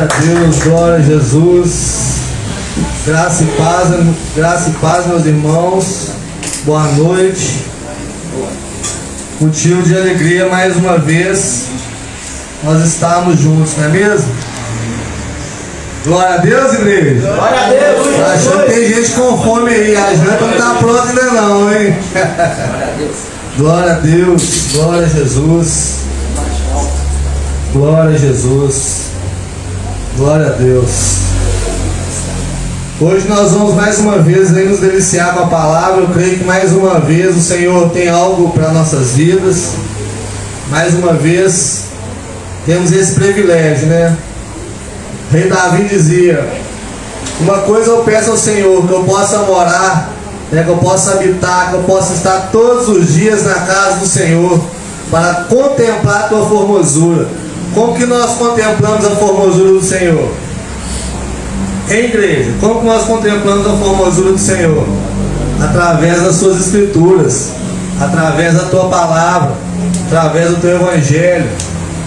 Glória a Deus, glória a Jesus. Graça e paz, meus irmãos. Boa noite. Motivo de alegria mais uma vez nós estamos juntos, não é mesmo? Glória a Deus, igreja. Glória a Deus. Tô achando que tem gente com fome aí. A janta não está pronta ainda não, hein? Glória a Deus. Glória a Jesus. Glória a Jesus. Glória a Deus. Hoje nós vamos mais uma vez nos deliciar com a palavra. Eu creio que mais uma vez o Senhor tem algo para nossas vidas. Mais uma vez temos esse privilégio, né? O rei Davi dizia: uma coisa eu peço ao Senhor, que eu possa morar, né, que eu possa habitar, que eu possa estar todos os dias na casa do Senhor, para contemplar a tua formosura. Como que nós contemplamos a formosura do Senhor? Em igreja, como que nós contemplamos a formosura do Senhor? Através das suas escrituras, através da tua palavra, através do teu evangelho,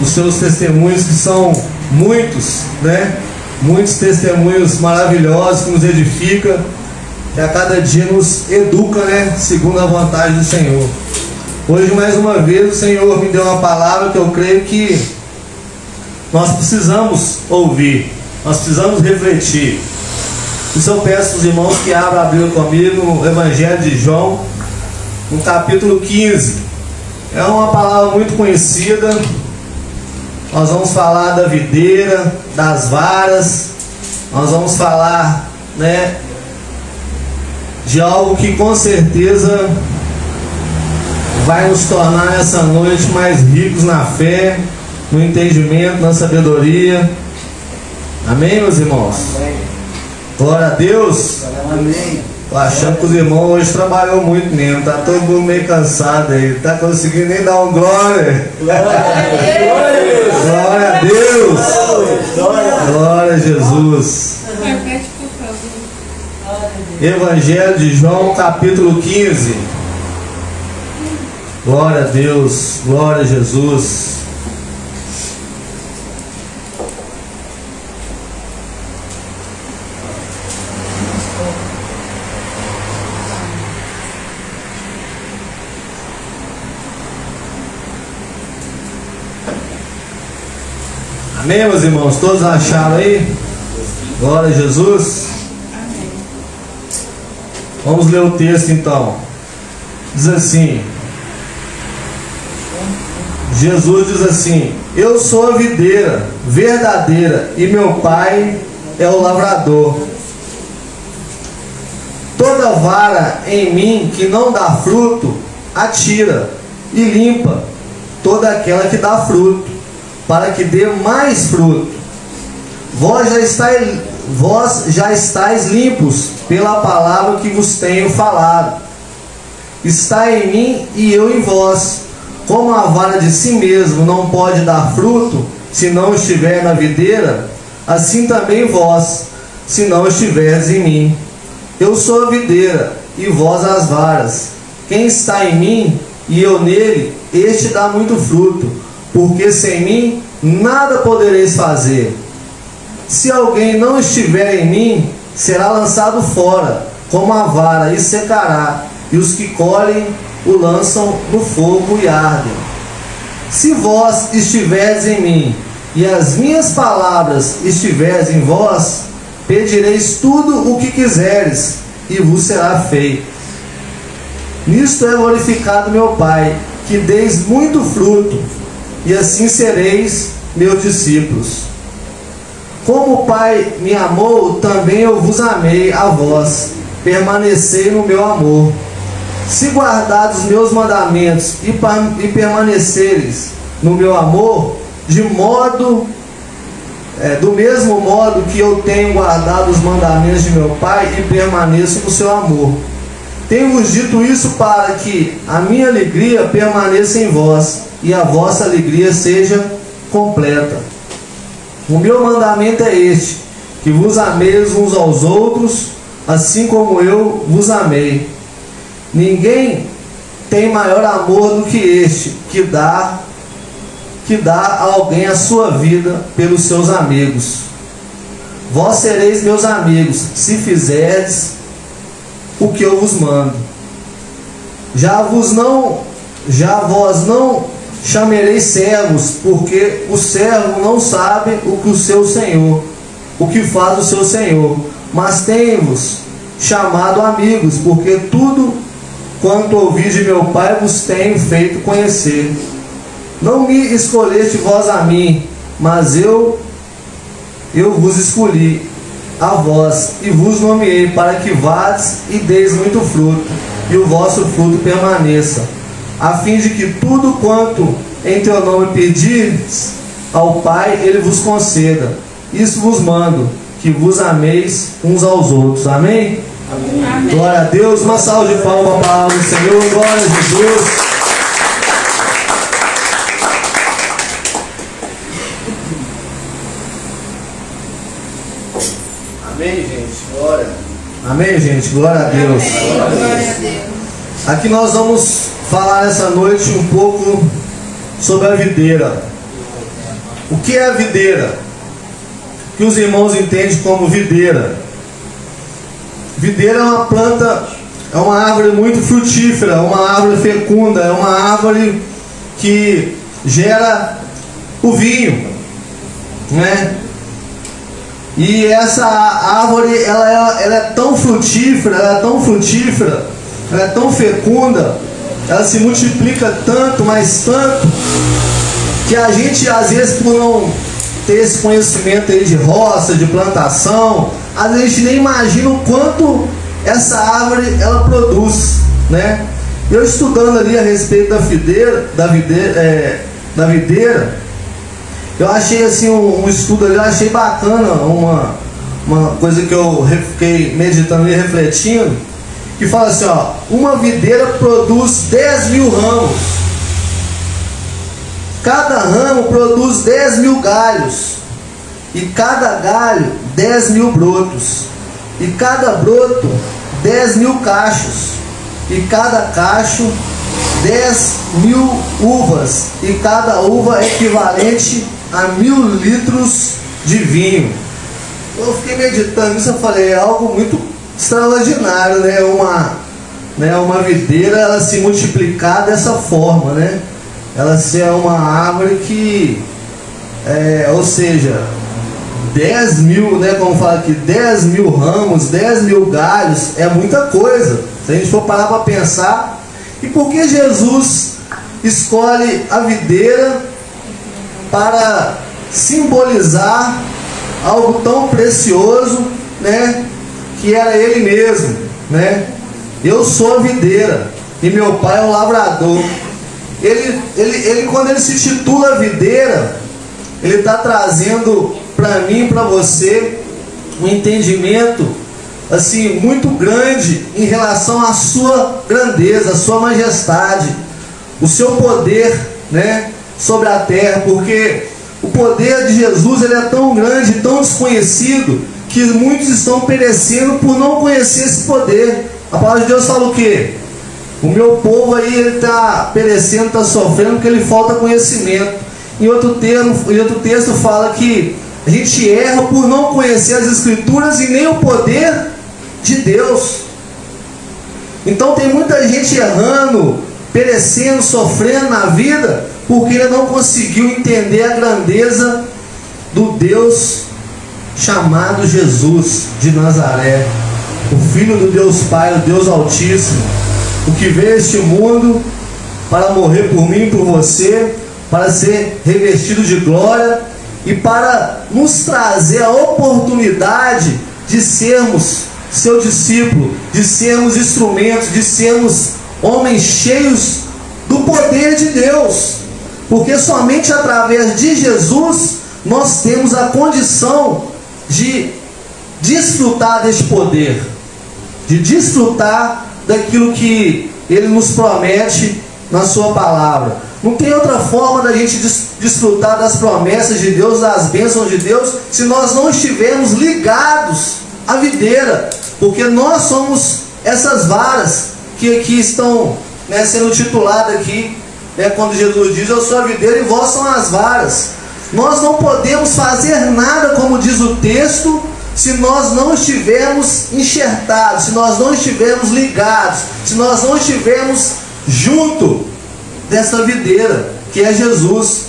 dos seus testemunhos, que são muitos, né? Muitos testemunhos maravilhosos que nos edificam, que a cada dia nos educa, né? Segundo a vontade do Senhor. Hoje, mais uma vez, o Senhor me deu uma palavra que eu creio que nós precisamos ouvir, nós precisamos refletir. Isso eu peço aos irmãos que abram a Bíblia comigo no Evangelho de João, no capítulo 15. É uma palavra muito conhecida. Nós vamos falar da videira, das varas. Nós vamos falar, né, de algo que com certeza vai nos tornar nessa noite mais ricos na fé, no entendimento, na sabedoria. Amém, meus irmãos? Amém. Glória a Deus. Amém. Tô achando que os irmãos hoje trabalhou muito mesmo. Tá todo mundo meio cansado aí. Tá conseguindo nem dar um glória. Glória a Deus. Glória a Jesus. Evangelho de João, capítulo 15. Glória a Deus. Glória a Jesus. Amém, meus irmãos? Todos acharam aí? Glória a Jesus. Amém. Vamos ler o texto então. Diz assim: Jesus diz assim: eu sou a videira verdadeira e meu pai é o lavrador. Toda vara em mim que não dá fruto, atira e limpa toda aquela que dá fruto, para que dê mais fruto. Vós já estáis limpos pela palavra que vos tenho falado. Está em mim e eu em vós. Como a vara de si mesmo não pode dar fruto se não estiver na videira, assim também vós, se não estiverdes em mim. Eu sou a videira e vós as varas. Quem está em mim e eu nele, este dá muito fruto, porque sem mim nada podereis fazer. Se alguém não estiver em mim, será lançado fora, como a vara, e secará, e os que colhem o lançam no fogo e ardem. Se vós estiverdes em mim, e as minhas palavras estiverdes em vós, pedireis tudo o que quiseres, e vos será feito. Nisto é glorificado meu Pai, que deis muito fruto, e assim sereis meus discípulos. Como o Pai me amou, também eu vos amei a vós. Permanecei no meu amor. Se guardares os meus mandamentos e permaneceres no meu amor, do mesmo modo que eu tenho guardado os mandamentos de meu Pai e permaneço no seu amor. Tenho-vos dito isso para que a minha alegria permaneça em vós e a vossa alegria seja completa. O meu mandamento é este: que vos ameis uns aos outros, assim como eu vos amei. Ninguém tem maior amor do que este, que dá a alguém a sua vida pelos seus amigos. vós sereis meus amigos, se fizerdes o que eu vos mando. Já vós não chamereis servos, porque o servo não sabe o que faz o seu senhor, mas tenho-vos chamado amigos, porque tudo quanto ouvi de meu Pai vos tenho feito conhecer. Não me escolheste vós a mim, mas eu vos escolhi a vós, e vos nomeei, para que vades e deis muito fruto, e o vosso fruto permaneça, a fim de que tudo quanto em teu nome pedirdes ao Pai, Ele vos conceda. Isso vos mando, que vos ameis uns aos outros. Amém? Amém. Glória a Deus. Uma salva de palmas para a palavra do Senhor. Glória a Jesus. Amém, gente. Glória. Amém, gente. Glória a Deus. Amém. Glória a Deus. Aqui nós vamos falar essa noite um pouco sobre a videira. O que é a videira? O que os irmãos entendem como videira? Videira é uma planta, é uma árvore muito frutífera, uma árvore fecunda, é uma árvore que gera o vinho, né? E essa árvore, ela é tão frutífera, ela é tão fecunda, ela se multiplica tanto, mas tanto, que a gente, às vezes, por não ter esse conhecimento aí de roça, de plantação, às vezes a gente nem imagina o quanto essa árvore ela produz, né? Eu estudando ali a respeito da videira, eu achei assim um estudo ali, eu achei bacana, uma coisa que eu fiquei meditando e refletindo, que fala assim, ó, uma videira produz 10.000 ramos. Cada ramo produz 10.000 galhos, e cada galho 10.000 brotos, e cada broto 10.000 cachos, e cada cacho 10.000 uvas, e cada uva é equivalente a 1.000 litros de vinho. Eu fiquei meditando nisso, eu falei, é algo muito extraordinário, né? Uma videira, ela se multiplicar dessa forma, né? Ela ser uma árvore que, ou seja, 10.000, né, como fala aqui, 10.000 ramos, 10.000 galhos, é muita coisa, se a gente for parar para pensar. E por que Jesus escolhe a videira para simbolizar algo tão precioso, né, que era Ele mesmo, né? Eu sou a videira e meu Pai é o lavrador. Ele quando ele se titula videira, ele está trazendo para mim e para você um entendimento assim muito grande em relação à sua grandeza, à sua majestade, o seu poder, né, sobre a terra, porque o poder de Jesus ele é tão grande, tão desconhecido, que muitos estão perecendo por não conhecer esse poder. A palavra de Deus fala o quê? O meu povo aí está perecendo, está sofrendo porque lhe falta conhecimento. Em outro texto fala que a gente erra por não conhecer as Escrituras e nem o poder de Deus. Então tem muita gente errando, perecendo, sofrendo na vida, porque ele não conseguiu entender a grandeza do Deus chamado Jesus de Nazaré, o Filho do Deus Pai, o Deus Altíssimo, o que veio a este mundo para morrer por mim e por você, para ser revestido de glória e para nos trazer a oportunidade de sermos seu discípulo, de sermos instrumentos, de sermos homens cheios do poder de Deus, porque somente através de Jesus nós temos a condição de desfrutar deste poder, de desfrutar daquilo que Ele nos promete na sua palavra. Não tem outra forma da gente desfrutar das promessas de Deus, das bênçãos de Deus, se nós não estivermos ligados à videira, porque nós somos essas varas que aqui estão, né, sendo tituladas aqui, né, quando Jesus diz, eu sou a videira e vós são as varas. Nós não podemos fazer nada, como diz o texto, se nós não estivermos enxertados, se nós não estivermos ligados, se nós não estivermos junto dessa videira, que é Jesus.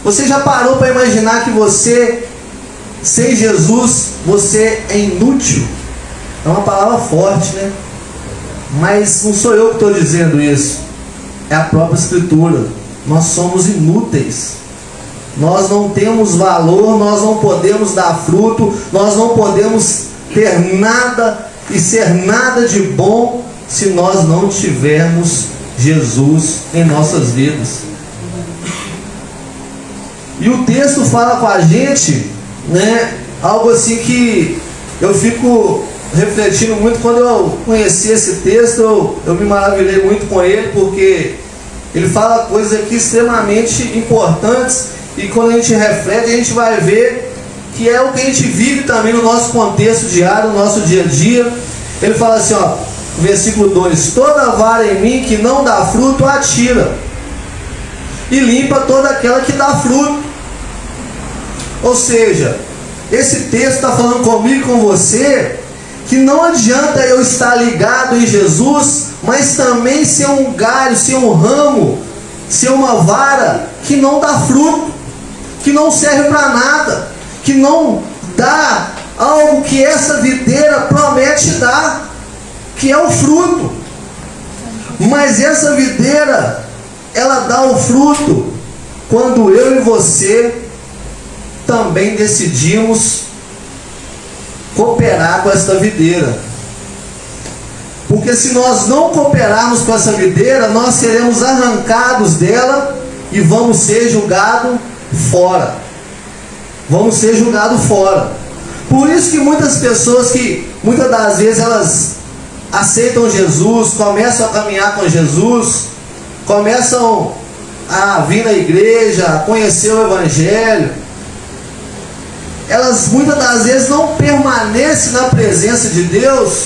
Você já parou para imaginar que você, sem Jesus, você é inútil? É uma palavra forte, né? Mas não sou eu que estou dizendo isso, é a própria Escritura. Nós somos inúteis, nós não temos valor, nós não podemos dar fruto, nós não podemos ter nada e ser nada de bom se nós não tivermos Jesus em nossas vidas. E o texto fala com a gente, né, algo assim que eu fico refletindo muito. Quando eu conheci esse texto, eu me maravilhei muito com ele, porque ele fala coisas aqui extremamente importantes, e quando a gente reflete, a gente vai ver que é o que a gente vive também no nosso contexto diário, no nosso dia a dia. Ele fala assim, ó, versículo 2: toda vara em mim que não dá fruto, atira, e limpa toda aquela que dá fruto. Ou seja, esse texto está falando comigo e com você que não adianta eu estar ligado em Jesus, mas também ser um galho, ser um ramo, ser uma vara que não dá fruto, que não serve para nada, que não dá algo que essa videira promete dar, que é o fruto. Mas essa videira, ela dá o fruto quando eu e você também decidimos cooperar com essa videira. Porque se nós não cooperarmos com essa videira, nós seremos arrancados dela e vamos ser julgados fora. Vamos ser julgados fora. Por isso que muitas pessoas que muitas das vezes elas aceitam Jesus, começam a caminhar com Jesus, começam a vir na igreja, a conhecer o Evangelho, elas muitas das vezes não permanecem na presença de Deus,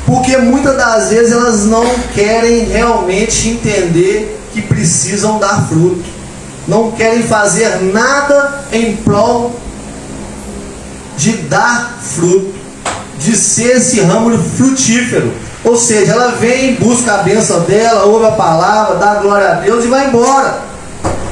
porque muitas das vezes elas não querem realmente entender que precisam dar fruto, não querem fazer nada em prol de dar fruto, de ser esse ramo frutífero. Ou seja, ela vem, busca a bênção dela, ouve a palavra, dá glória a Deus e vai embora.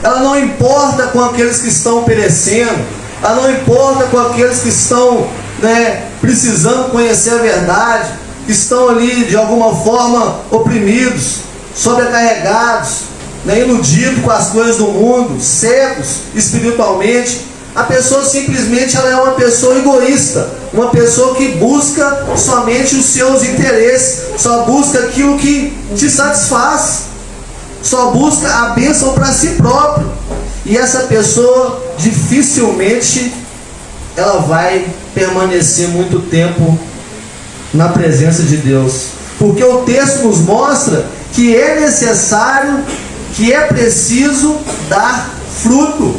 Ela não importa com aqueles que estão perecendo, ela não importa com aqueles que estão, né, precisando conhecer a verdade, que estão ali de alguma forma oprimidos, sobrecarregados, né, iludidos com as coisas do mundo, cegos espiritualmente. A pessoa simplesmente ela é uma pessoa egoísta, uma pessoa que busca somente os seus interesses, só busca aquilo que te satisfaz, só busca a bênção para si próprio. E essa pessoa dificilmente ela vai permanecer muito tempo na presença de Deus, porque o texto nos mostra que é necessário, que é preciso dar fruto.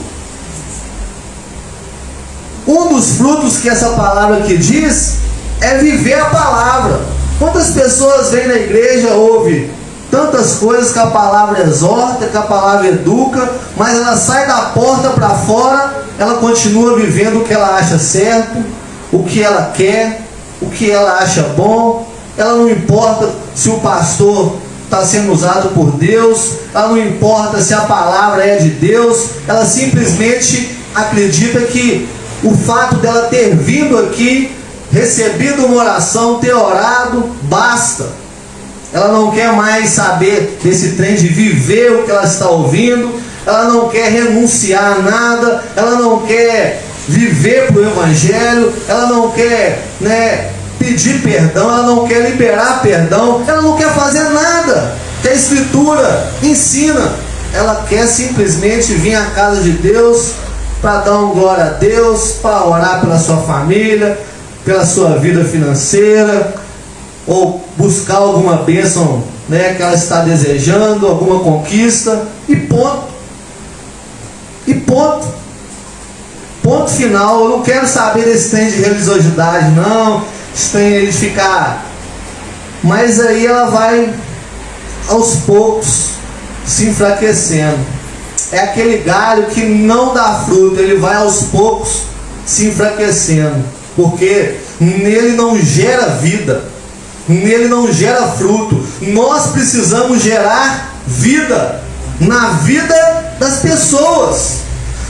Um dos frutos que essa palavra aqui diz é viver a palavra. Quantas pessoas vêm na igreja, ouvem tantas coisas que a palavra exorta, que a palavra educa, mas ela sai da porta para fora, ela continua vivendo o que ela acha certo, o que ela quer, o que ela acha bom. Ela não importa se o pastor está sendo usado por Deus, ela não importa se a palavra é de Deus, ela simplesmente acredita que o fato dela ter vindo aqui, recebido uma oração, ter orado, basta. Ela não quer mais saber desse trem de viver o que ela está ouvindo, ela não quer renunciar a nada, ela não quer viver para o Evangelho, ela não quer, né, pedir perdão, ela não quer liberar perdão, ela não quer fazer nada que a Escritura ensina. Ela quer simplesmente vir à casa de Deus para dar uma glória a Deus, para orar pela sua família, pela sua vida financeira, ou buscar alguma bênção, né, que ela está desejando, alguma conquista, e ponto. E ponto. Ponto final. Eu não quero saber desse trem de religiosidade, não, esse trem de ficar. Mas aí ela vai aos poucos se enfraquecendo. É aquele galho que não dá fruto, ele vai aos poucos se enfraquecendo, porque nele não gera vida, nele não gera fruto. Nós precisamos gerar vida na vida das pessoas.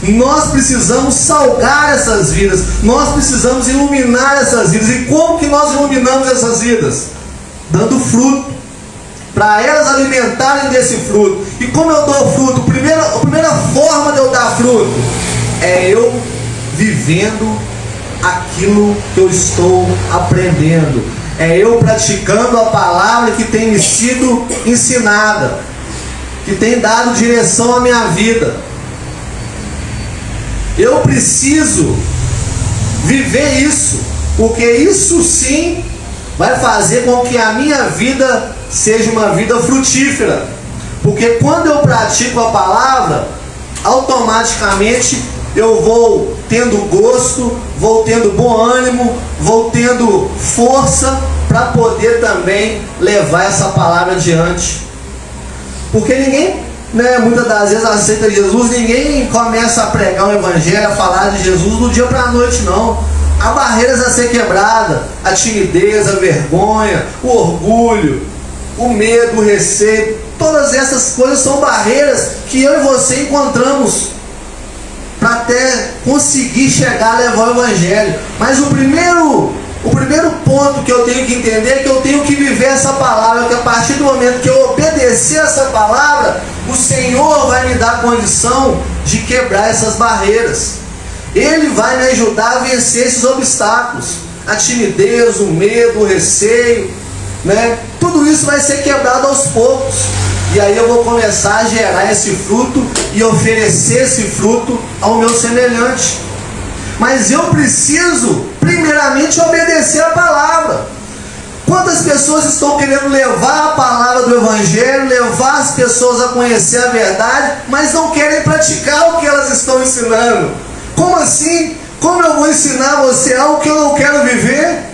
Nós precisamos salgar essas vidas, nós precisamos iluminar essas vidas. E como que nós iluminamos essas vidas? Dando fruto, para elas alimentarem desse fruto. E como eu dou fruto? A primeira forma de eu dar fruto é eu vivendo aquilo que eu estou aprendendo, é eu praticando a palavra que tem me sido ensinada, que tem dado direção à minha vida. Eu preciso viver isso, porque isso sim vai fazer com que a minha vida seja uma vida frutífera. Porque quando eu pratico a palavra, automaticamente eu vou tendo gosto, vou tendo bom ânimo, vou tendo força para poder também levar essa palavra adiante. Porque ninguém, muitas das vezes aceita Jesus, ninguém começa a pregar o Evangelho, a falar de Jesus do dia para a noite, não. Há barreiras a ser quebradas, a timidez, a vergonha, o orgulho, o medo, o receio. Todas essas coisas são barreiras que eu e você encontramos para até conseguir chegar a levar o Evangelho. Mas o primeiro ponto que eu tenho que entender é que eu tenho que viver essa palavra, que a partir do momento que eu obedecer essa palavra, o Senhor vai me dar condição de quebrar essas barreiras. Ele vai me ajudar a vencer esses obstáculos, a timidez, o medo, o receio, tudo isso vai ser quebrado aos poucos. E aí eu vou começar a gerar esse fruto e oferecer esse fruto ao meu semelhante. Mas eu preciso primeiramente obedecer a palavra. Quantas pessoas estão querendo levar a palavra do Evangelho, levar as pessoas a conhecer a verdade, mas não querem praticar o que elas estão ensinando? Como assim? Como eu vou ensinar você algo que eu não quero viver?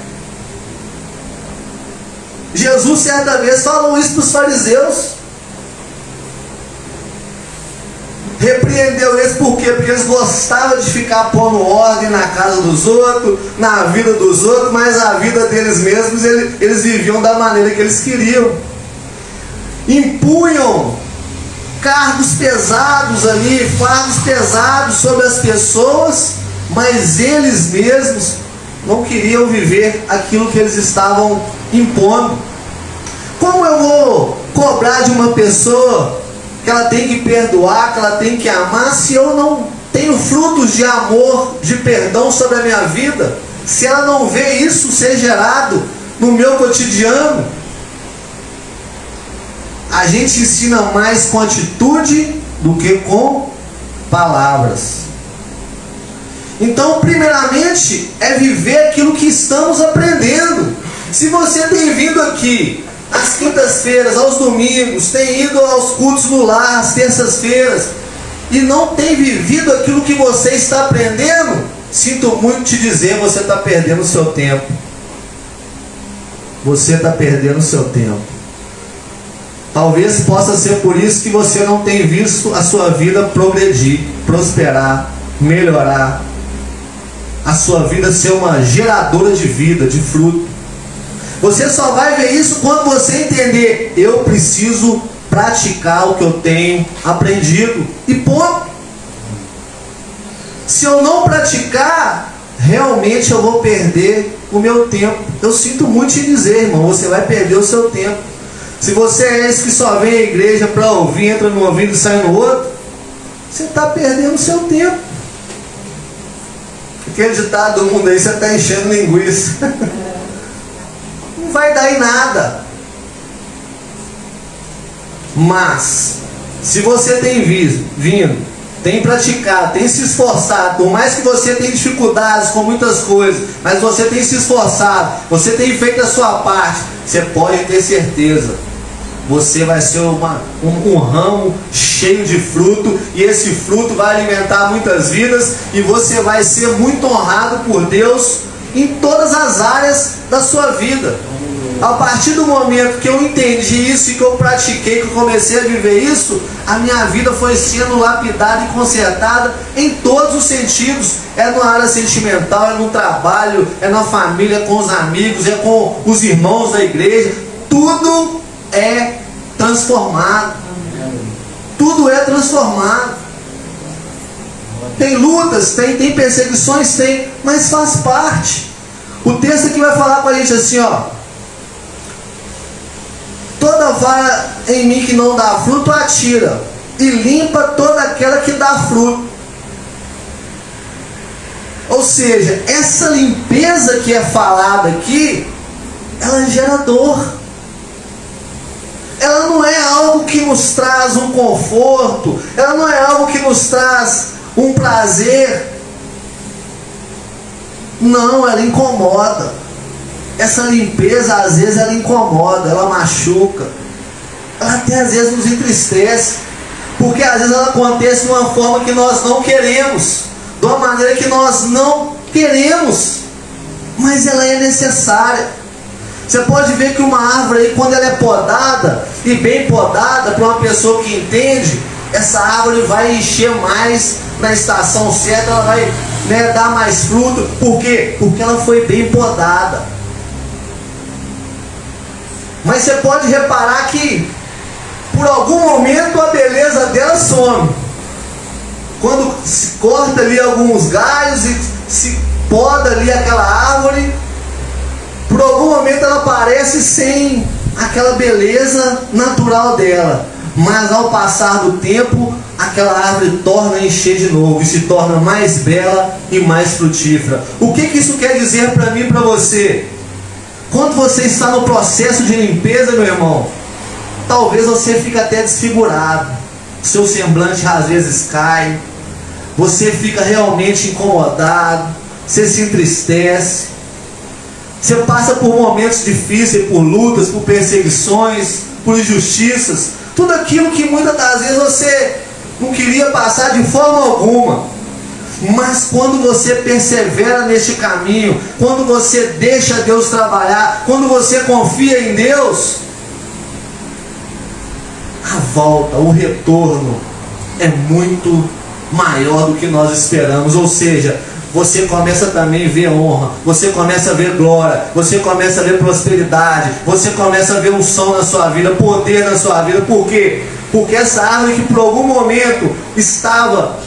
Jesus certa vez falou isso para os fariseus. Repreendeu eles por quê? Porque eles gostavam de ficar pondo ordem na casa dos outros, na vida dos outros, mas a vida deles mesmos eles viviam da maneira que eles queriam. Impunham cargos pesados ali, fardos pesados sobre as pessoas, mas eles mesmos não queriam viver aquilo que eles estavam impondo. Como eu vou cobrar de uma pessoa que ela tem que perdoar, que ela tem que amar, se eu não tenho frutos de amor, de perdão sobre a minha vida? Se ela não vê isso ser gerado no meu cotidiano? A gente ensina mais com atitude do que com palavras. Então, primeiramente, é viver aquilo que estamos aprendendo. Se você tem vindo aqui às quintas-feiras, aos domingos, tem ido aos cultos no lar, às terças-feiras, e não tem vivido aquilo que você está aprendendo, sinto muito te dizer, você está perdendo o seu tempo. Você está perdendo o seu tempo. Talvez possa ser por isso que você não tem visto a sua vida progredir, prosperar, melhorar, a sua vida ser uma geradora de vida, de fruto. Você só vai ver isso quando você entender: eu preciso praticar o que eu tenho aprendido, e ponto. Se eu não praticar, realmente eu vou perder o meu tempo. Eu sinto muito te dizer, irmão, você vai perder o seu tempo. Se você é esse que só vem à igreja para ouvir, entra no ouvido e sai no outro, você está perdendo o seu tempo. Aquele ditado do mundo aí, você está enchendo linguiça. Não vai dar em nada. Mas se você tem vindo, tem praticado, tem se esforçado, por mais que você tenha dificuldades com muitas coisas, mas você tem se esforçado, você tem feito a sua parte, você pode ter certeza, você vai ser um ramo cheio de fruto, e esse fruto vai alimentar muitas vidas, e você vai ser muito honrado por Deus em todas as áreas da sua vida. A partir do momento que eu entendi isso e que eu pratiquei, que eu comecei a viver isso, a minha vida foi sendo lapidada e consertada em todos os sentidos. É na área sentimental, é no trabalho, é na família, com os amigos, é com os irmãos da igreja. Tudo é transformado. Tudo é transformado. Tem lutas, tem perseguições, tem, mas faz parte. O texto aqui vai falar com a gente assim, ó: toda vara em mim que não dá fruto, atira, e limpa toda aquela que dá fruto. Ou seja, essa limpeza que é falada aqui, ela gera dor. Ela não é algo que nos traz um conforto, ela não é algo que nos traz um prazer. Não, ela incomoda. Essa limpeza, às vezes, ela incomoda, ela machuca, ela até às vezes nos entristece, porque às vezes ela acontece de uma forma que nós não queremos, de uma maneira que nós não queremos, mas ela é necessária. Você pode ver que uma árvore aí, quando ela é podada, e bem podada, para uma pessoa que entende, essa árvore vai encher mais na estação certa, ela vai, né, dar mais fruto. Por quê? Porque ela foi bem podada. Mas você pode reparar que por algum momento a beleza dela some. Quando se corta ali alguns galhos e se poda ali aquela árvore, por algum momento ela aparece sem aquela beleza natural dela. Mas ao passar do tempo, aquela árvore torna a encher de novo e se torna mais bela e mais frutífera. O que isso quer dizer para mim e para você? Quando você está no processo de limpeza, meu irmão, talvez você fique até desfigurado, seu semblante às vezes cai, você fica realmente incomodado, você se entristece, você passa por momentos difíceis, por lutas, por perseguições, por injustiças, tudo aquilo que muitas das vezes você não queria passar de forma alguma. Mas quando você persevera neste caminho, quando você deixa Deus trabalhar, quando você confia em Deus, a volta, o retorno é muito maior do que nós esperamos. Ou seja, você começa também a ver honra, você começa a ver glória, você começa a ver prosperidade, você começa a ver unção na sua vida, poder na sua vida. Por quê? Porque essa árvore que por algum momento estava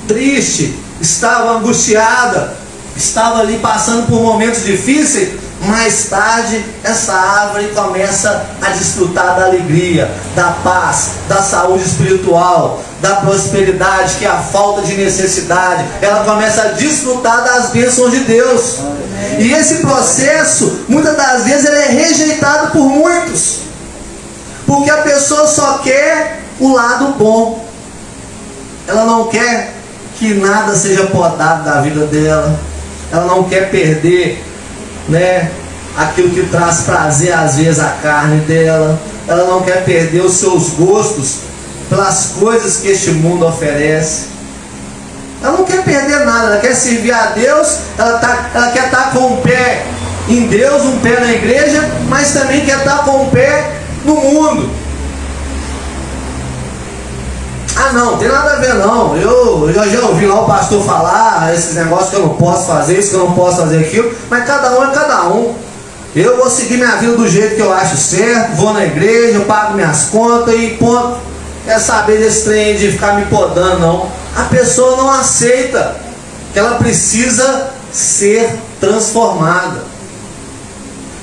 triste, estava angustiada, estava ali passando por momentos difíceis, mais tarde essa árvore começa a desfrutar da alegria, da paz, da saúde espiritual, da prosperidade, que é a falta de necessidade. Ela começa a desfrutar das bênçãos de Deus. E esse processo, muitas das vezes, ele é rejeitado por muitos, porque a pessoa só quer o lado bom, ela não quer que nada seja podado da vida dela, ela não quer perder, né, aquilo que traz prazer às vezes à carne dela, ela não quer perder os seus gostos pelas coisas que este mundo oferece, ela não quer perder nada, ela quer servir a Deus, ela quer estar com um pé em Deus, um pé na igreja, mas também quer estar com um pé no mundo. Ah não, tem nada a ver não, eu já ouvi lá o pastor falar esses negócios que eu não posso fazer, isso que eu não posso fazer aquilo, mas cada um é cada um. Eu vou seguir minha vida do jeito que eu acho certo, vou na igreja, eu pago minhas contas e ponto. Quer saber desse trem de ficar me podando não. A pessoa não aceita que ela precisa ser transformada.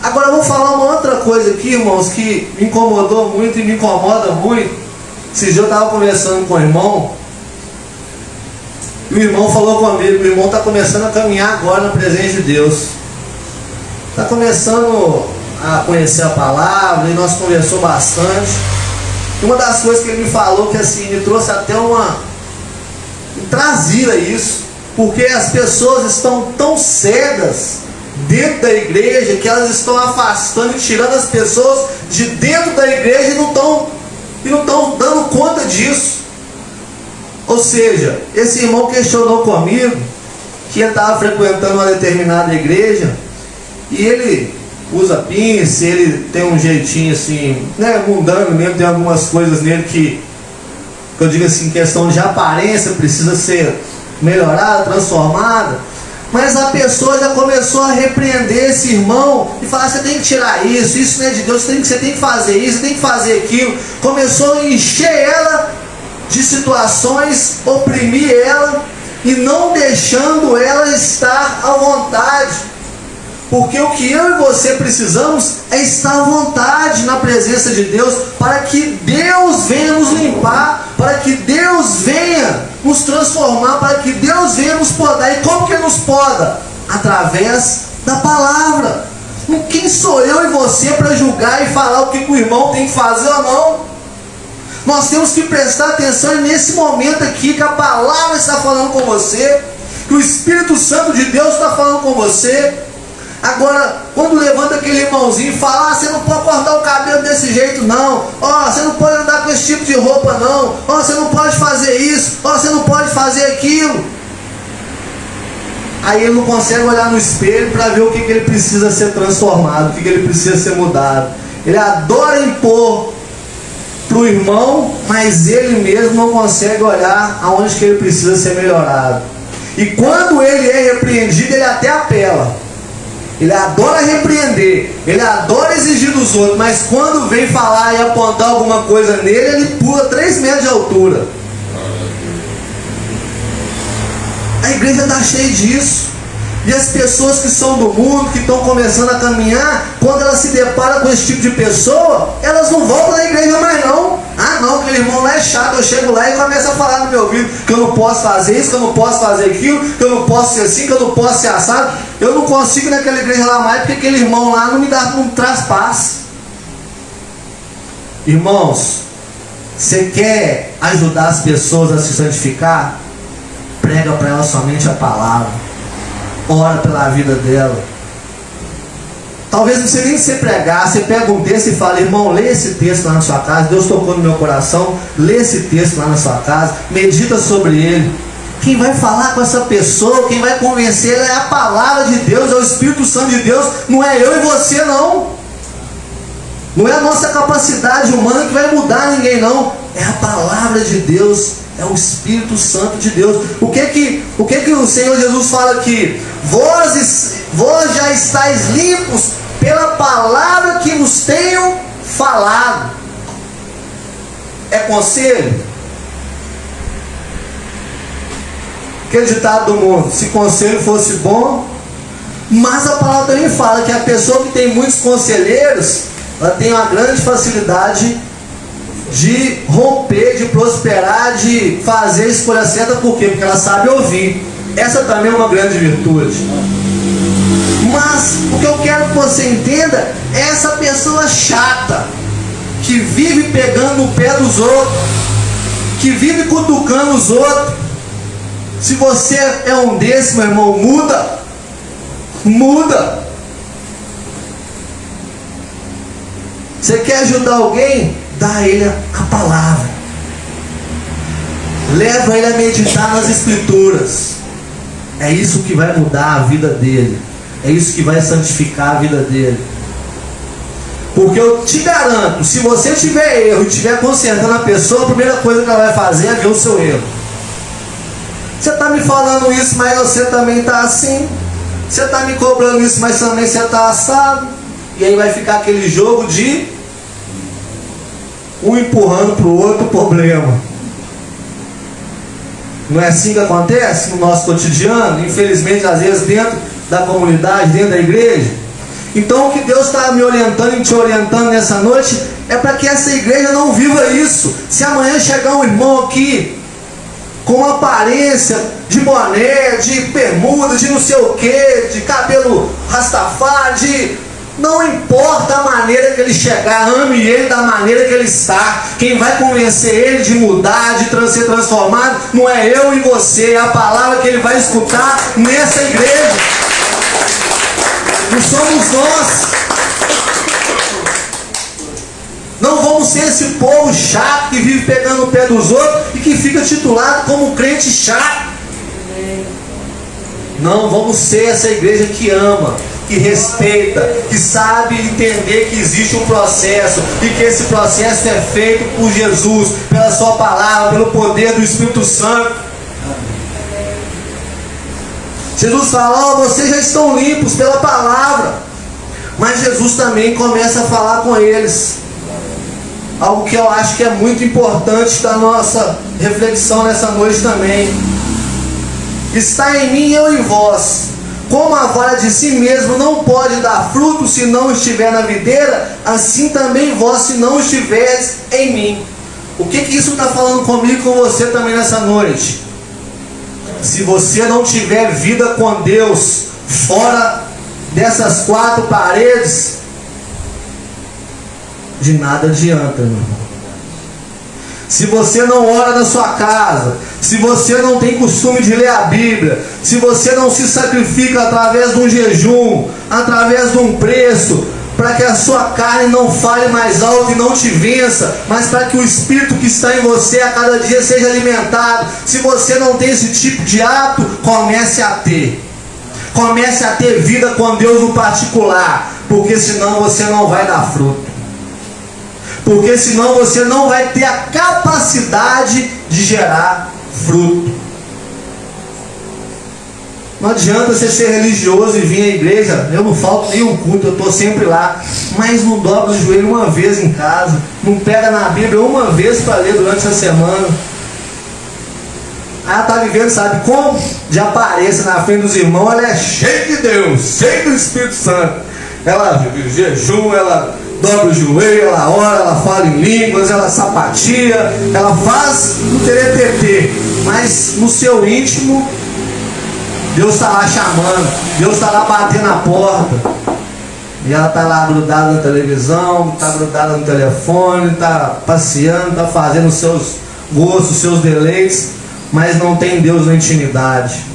Agora eu vou falar uma outra coisa aqui, irmãos, que me incomodou muito e me incomoda muito. Esse dia eu estava conversando com o irmão, e o irmão falou comigo, o irmão está começando a caminhar agora na presença de Deus, está começando a conhecer a palavra, e nós conversamos bastante. E uma das coisas que ele me falou, que assim, me trouxe até trazia isso, porque as pessoas estão tão cegas dentro da igreja, que elas estão afastando e tirando as pessoas de dentro da igreja e não estão dando conta disso. Ou seja, esse irmão questionou comigo que ele estava frequentando uma determinada igreja, e ele usa pince, ele tem um jeitinho assim, né, mundano mesmo, tem algumas coisas nele que eu digo assim, questão de aparência, precisa ser melhorada, transformada. Mas a pessoa já começou a repreender esse irmão e falar: você tem que tirar isso não é de Deus, você tem que fazer isso, você tem que fazer aquilo. Começou a encher ela de situações, oprimir ela e não deixando ela estar à vontade. Porque o que eu e você precisamos é estar à vontade na presença de Deus, para que Deus venha nos limpar, para que Deus venha nos transformar, para que Deus venha nos podar. E como que Ele nos poda? Através da palavra. Quem sou eu e você para julgar e falar o que o irmão tem que fazer ou não? Nós temos que prestar atenção nesse momento aqui, que a palavra está falando com você, que o Espírito Santo de Deus está falando com você. Agora, quando levanta aquele irmãozinho e fala: você não pode cortar o cabelo desse jeito não, você não pode andar com esse tipo de roupa não, você não pode fazer isso, você não pode fazer aquilo. Aí ele não consegue olhar no espelho para ver o que ele precisa ser transformado, o que ele precisa ser mudado. Ele adora impor para o irmão, mas ele mesmo não consegue olhar aonde que ele precisa ser melhorado. E quando ele é repreendido, ele até apela. Ele adora repreender, ele adora exigir dos outros, mas quando vem falar e apontar alguma coisa nele, ele pula 3 metros de altura. A igreja está cheia disso. E as pessoas que são do mundo, que estão começando a caminhar, quando elas se deparam com esse tipo de pessoa, elas não voltam na igreja mais não. Não, aquele irmão lá é chato. Eu chego lá e começo a falar no meu ouvido que eu não posso fazer isso, que eu não posso fazer aquilo, que eu não posso ser assim, que eu não posso ser assado. Eu não consigo ir naquela igreja lá mais, porque aquele irmão lá não traz paz. Irmãos, você quer ajudar as pessoas a se santificar? Prega para elas somente a palavra. Ora pela vida dela. Talvez não precise nem se pregar. Você pega um texto e fala: irmão, lê esse texto lá na sua casa, Deus tocou no meu coração, lê esse texto lá na sua casa, medita sobre ele. Quem vai falar com essa pessoa, quem vai convencer ela é a palavra de Deus, é o Espírito Santo de Deus. Não é eu e você não. Não é a nossa capacidade humana que vai mudar ninguém não. É a palavra de Deus, é o Espírito Santo de Deus. O que o Senhor Jesus fala aqui? Vós já estáis limpos pela palavra que vos tenho falado. É conselho? Aquele ditado do mundo: se conselho fosse bom. Mas a palavra também fala que a pessoa que tem muitos conselheiros, ela tem uma grande facilidade de romper, de prosperar, de fazer a escolha certa. Por quê? Porque ela sabe ouvir. Essa também é uma grande virtude. Mas o que eu quero que você entenda é essa pessoa chata, que vive pegando no pé dos outros, que vive cutucando os outros. Se você é um desses, meu irmão, muda. Muda. Você quer ajudar alguém? Dá a ele a palavra. Leva ele a meditar nas escrituras. É isso que vai mudar a vida dele. É isso que vai santificar a vida dele. Porque eu te garanto, se você tiver erro e estiver consertando a pessoa, a primeira coisa que ela vai fazer é ver o seu erro. Você está me falando isso, mas você também está assim. Você está me cobrando isso, mas também você está assado. E aí vai ficar aquele jogo de um empurrando para o outro o problema. Não é assim que acontece no nosso cotidiano? Infelizmente, às vezes dentro da comunidade, dentro da igreja. Então o que Deus está me orientando e te orientando nessa noite é para que essa igreja não viva isso. Se amanhã chegar um irmão aqui com uma aparência de boné, de bermuda, de não sei o que, de cabelo rastafari, não importa a maneira que ele chegar, ame ele da maneira que ele está. Quem vai convencer ele de mudar, de ser transformado, não é eu e você, é a palavra que ele vai escutar nessa igreja. Não somos nós. Não vamos ser esse povo chato que vive pegando o pé dos outros e que fica titulado como crente chato. Não, vamos ser essa igreja que ama. que respeita, que sabe entender que existe um processo e que esse processo é feito por Jesus, pela sua palavra, pelo poder do Espírito Santo. Jesus fala: vocês já estão limpos pela palavra. Mas Jesus também começa a falar com eles algo que eu acho que é muito importante da nossa reflexão nessa noite também. Está em mim, eu em vós. Como a vara de si mesmo não pode dar fruto se não estiver na videira, assim também vós, se não estiveres em mim. O que isso está falando comigo e com você também nessa noite? Se você não tiver vida com Deus fora dessas quatro paredes, de nada adianta, meu irmão. Se você não ora na sua casa, se você não tem costume de ler a Bíblia, se você não se sacrifica através de um jejum, através de um preço, para que a sua carne não fale mais alto e não te vença, mas para que o Espírito que está em você a cada dia seja alimentado. Se você não tem esse tipo de hábito, comece a ter. Comece a ter vida com Deus no particular, porque senão você não vai dar fruto. Porque senão você não vai ter a capacidade de gerar fruto. Não adianta você ser religioso e vir à igreja. Eu não falto nenhum culto, eu estou sempre lá. Mas não dobra o joelho uma vez em casa. Não pega na Bíblia uma vez para ler durante a semana. Ela está vivendo, sabe como? De aparência na frente dos irmãos. Ela é cheia de Deus, cheia do Espírito Santo. Ela jejum, ela dobra o joelho, ela ora, ela fala em línguas, ela sapatia, ela faz no teretetê. Mas no seu íntimo, Deus está lá chamando, Deus está lá batendo na porta. E ela está lá grudada na televisão, está grudada no telefone, está passeando, está fazendo os seus gostos, os seus deleites, mas não tem Deus na intimidade.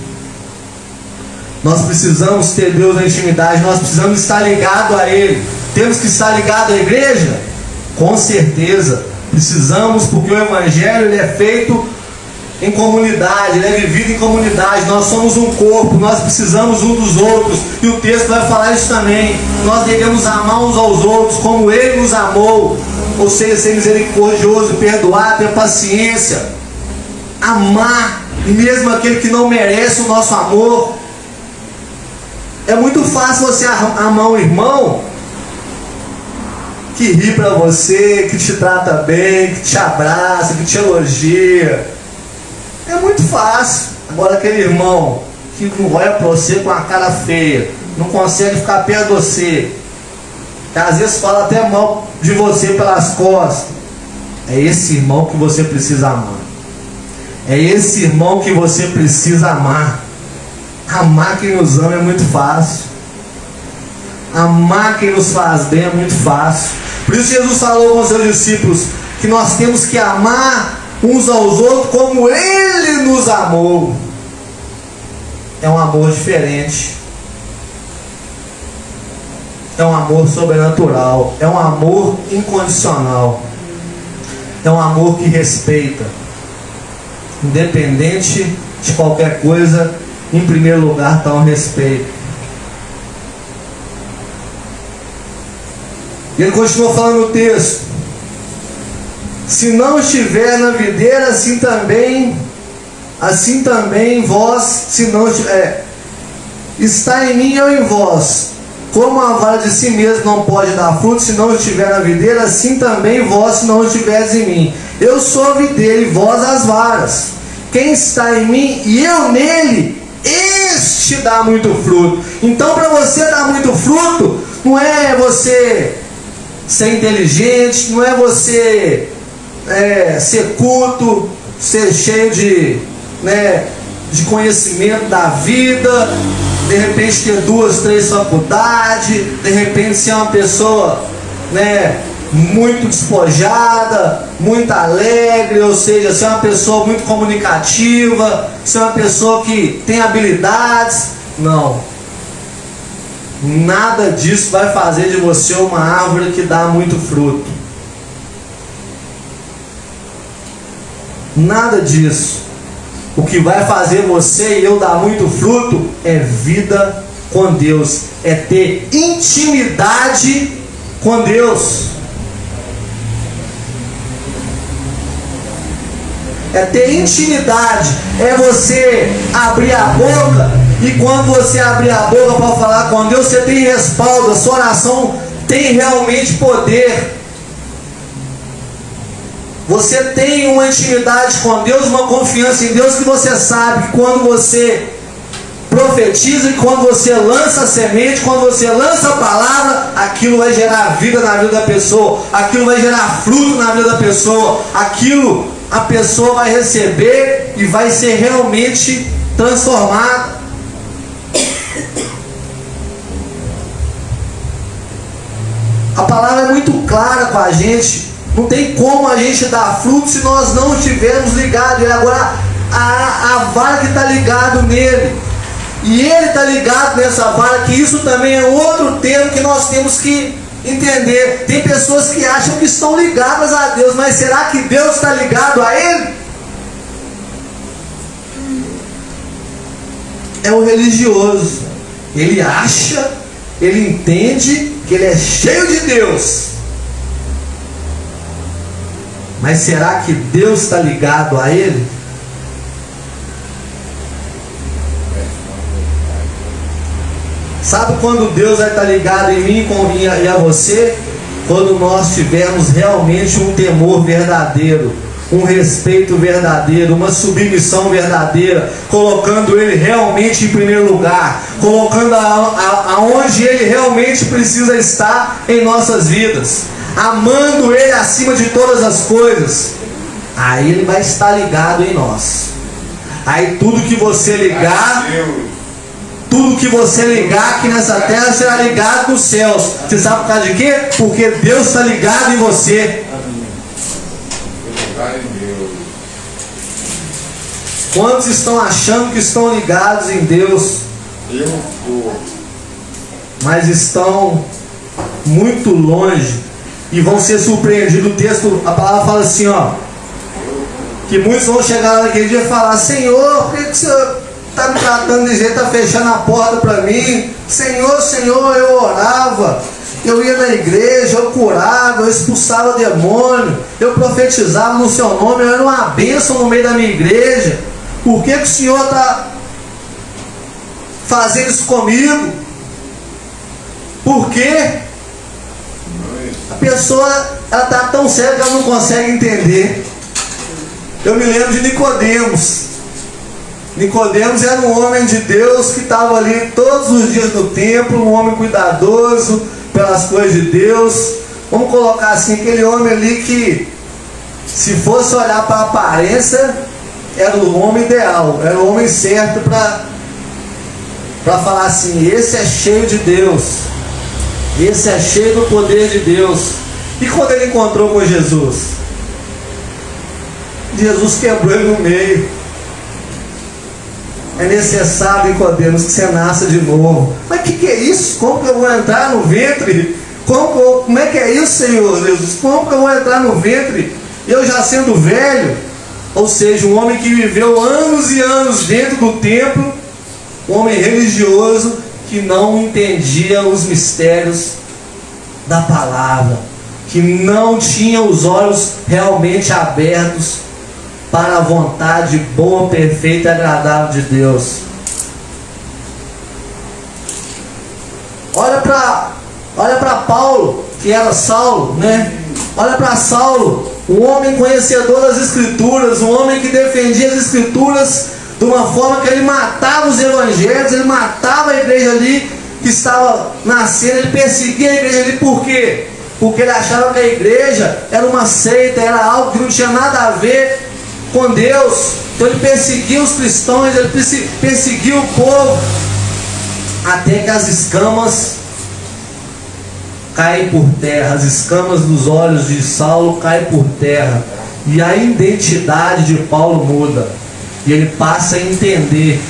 Nós precisamos ter Deus na intimidade, nós precisamos estar ligados a Ele. Temos que estar ligados à igreja? Com certeza. Precisamos, porque o Evangelho ele é feito em comunidade, ele é vivido em comunidade. Nós somos um corpo, nós precisamos um dos outros. E o texto vai falar isso também. Nós devemos amar uns aos outros como Ele nos amou. Ou seja, ser misericordioso, perdoar, ter paciência. Amar, e mesmo aquele que não merece o nosso amor. É muito fácil você amar um irmão que ri pra você, que te trata bem, que te abraça, que te elogia. É muito fácil. Agora aquele irmão que não olha pra você com a cara feia, não consegue ficar perto de você, que às vezes fala até mal de você pelas costas, é esse irmão que você precisa amar. É esse irmão que você precisa amar. Amar quem nos ama é muito fácil. Amar quem nos faz bem é muito fácil. Por isso Jesus falou com os seus discípulos que nós temos que amar uns aos outros como Ele nos amou. É um amor diferente. É um amor sobrenatural. É um amor incondicional. É um amor que respeita. Independente de qualquer coisa, em primeiro lugar está o respeito. E ele continua falando no texto: se não estiver na videira, assim também vós, se não estiver, está em mim, eu em vós. Como a vara de si mesmo não pode dar fruto se não estiver na videira, assim também vós, se não estiveres em mim. Eu sou a videira e vós as varas. Quem está em mim e eu nele, este dá muito fruto. Então, para você dar muito fruto, não é você ser inteligente, não é você ser culto, ser cheio de conhecimento da vida, de repente ter 2, 3 faculdades, de repente ser uma pessoa muito despojada, muito alegre, ou seja, ser uma pessoa muito comunicativa, ser uma pessoa que tem habilidades. Não. Nada disso vai fazer de você uma árvore que dá muito fruto. Nada disso. O que vai fazer você e eu dar muito fruto é vida com Deus, é ter intimidade com Deus. É ter intimidade, é você abrir a boca, e quando você abrir a boca para falar com Deus, você tem respaldo, a sua oração tem realmente poder. Você tem uma intimidade com Deus, uma confiança em Deus, que você sabe que quando você profetiza, e quando você lança a semente, quando você lança a palavra, aquilo vai gerar vida na vida da pessoa, aquilo vai gerar fruto na vida da pessoa, aquilo a pessoa vai receber e vai ser realmente transformada. A palavra é muito clara com a gente. Não tem como a gente dar fruto se nós não estivermos ligados. E agora a vara que está ligado nele, e ele está ligado nessa vara, que isso também é outro termo que nós temos que entender. Tem pessoas que acham que estão ligadas a Deus, mas será que Deus está ligado a ele? É o religioso. Ele acha, ele entende que ele é cheio de Deus, mas será que Deus está ligado a ele? Sabe quando Deus vai estar ligado em mim e a você? Quando nós tivermos realmente um temor verdadeiro, um respeito verdadeiro, uma submissão verdadeira, colocando Ele realmente em primeiro lugar, colocando aonde Ele realmente precisa estar em nossas vidas, amando Ele acima de todas as coisas. Aí Ele vai estar ligado em nós. Aí tudo que você ligar, tudo que você ligar aqui nessa terra será ligado nos céus. Você sabe por causa de quê? Porque Deus está ligado em você. Quantos estão achando que estão ligados em Deus? Mas estão muito longe e vão ser surpreendidos. O texto, a palavra fala assim, ó, que muitos vão chegar naquele dia e falar: Senhor, por que o Senhor está me tratando de jeito, está fechando a porta para mim? Senhor, Senhor, eu orava, eu ia na igreja, eu curava, eu expulsava demônio, eu profetizava no seu nome, eu era uma bênção no meio da minha igreja. Por que o Senhor está fazendo isso comigo? Por quê? A pessoa, ela está tão cega que ela não consegue entender. Eu me lembro de Nicodemos. Nicodemos era um homem de Deus que estava ali todos os dias no templo, um homem cuidadoso pelas coisas de Deus. Vamos colocar assim, aquele homem ali que, se fosse olhar para a aparência, era o homem ideal, era o homem certo para falar assim: esse é cheio de Deus, esse é cheio do poder de Deus. E quando ele encontrou com Jesus, Jesus quebrou ele no meio. É necessário, Nicodemos, que você nasça de novo. Mas que é isso? Como que eu vou entrar no ventre? Como é que é isso, Senhor Jesus? Como que eu vou entrar no ventre? Eu já sendo velho? Ou seja, um homem que viveu anos e anos dentro do templo, um homem religioso que não entendia os mistérios da palavra, que não tinha os olhos realmente abertos para a vontade boa, perfeita e agradável de Deus. Olha para Paulo, que era Saulo, né? Olha para Saulo, um homem conhecedor das Escrituras, um homem que defendia as Escrituras de uma forma que ele matava os evangelhos, ele matava a igreja ali que estava nascendo, ele perseguia a igreja ali. Por quê? Porque ele achava que a igreja era uma seita, era algo que não tinha nada a ver com Deus. Então ele perseguia os cristãos, ele perseguia o povo, até que as escamas caem por terra, as escamas dos olhos de Saulo caem por terra, e a identidade de Paulo muda, e ele passa a entender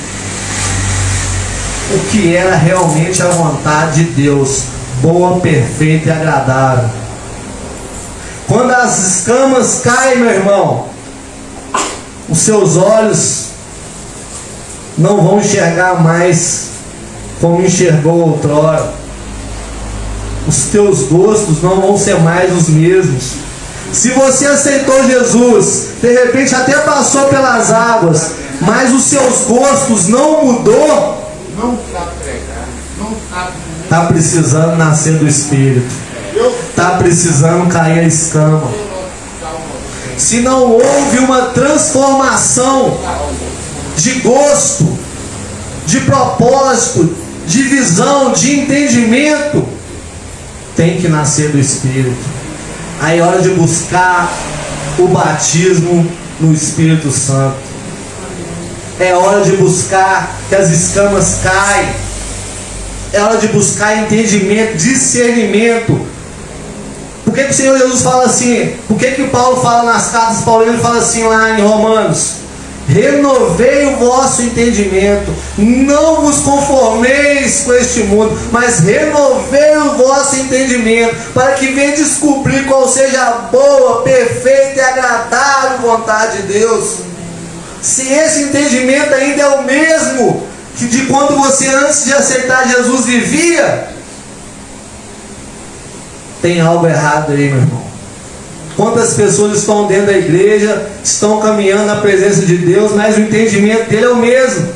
o que era realmente a vontade de Deus, boa, perfeita e agradável. Quando as escamas caem, meu irmão, os seus olhos não vão enxergar mais como enxergou outrora. Os teus gostos não vão ser mais os mesmos. Se você aceitou Jesus, de repente até passou pelas águas, mas os seus gostos não mudou, Não sabe pregar, não sabe. está precisando nascer do Espírito, está precisando cair a escama. Se não houve uma transformação de gosto, de propósito, de visão, de entendimento, tem que nascer do Espírito. Aí é hora de buscar o batismo no Espírito Santo. É hora de buscar que as escamas caem. É hora de buscar entendimento, discernimento. Por que o Senhor Jesus fala assim? Por que o Paulo fala nas cartas paulinas, ele fala assim lá em Romanos: renovei o vosso entendimento, não vos conformeis com este mundo, mas renovei o vosso entendimento, para que venha descobrir qual seja a boa, perfeita e agradável vontade de Deus. Se esse entendimento ainda é o mesmo que de quando você antes de aceitar Jesus vivia, tem algo errado aí, meu irmão. Quantas pessoas estão dentro da igreja, estão caminhando na presença de Deus, mas o entendimento dele é o mesmo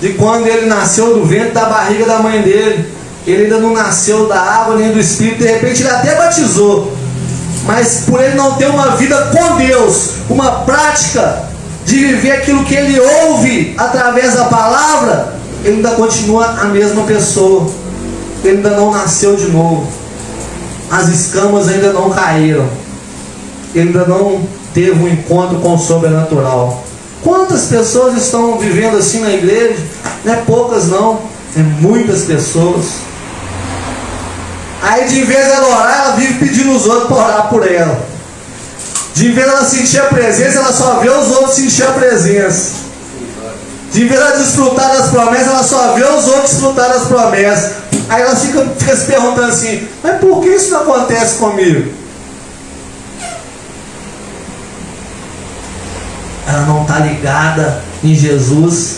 de quando ele nasceu do ventre da barriga da mãe dele. Ele ainda não nasceu da água nem do Espírito. De repente ele até batizou, mas por ele não ter uma vida com Deus, uma prática de viver aquilo que ele ouve através da palavra, ele ainda continua a mesma pessoa. Ele ainda não nasceu de novo. As escamas ainda não caíram. Ele ainda não teve um encontro com o sobrenatural. Quantas pessoas estão vivendo assim na igreja? Não é poucas não, é muitas pessoas. Aí de vez ela orar, ela vive pedindo os outros para orar por ela. De vez ela sentir a presença, ela só vê os outros sentir a presença. De vez ela desfrutar das promessas, ela só vê os outros desfrutar das promessas. Aí ela fica se perguntando assim: mas por que isso não acontece comigo? Ela não está ligada em Jesus,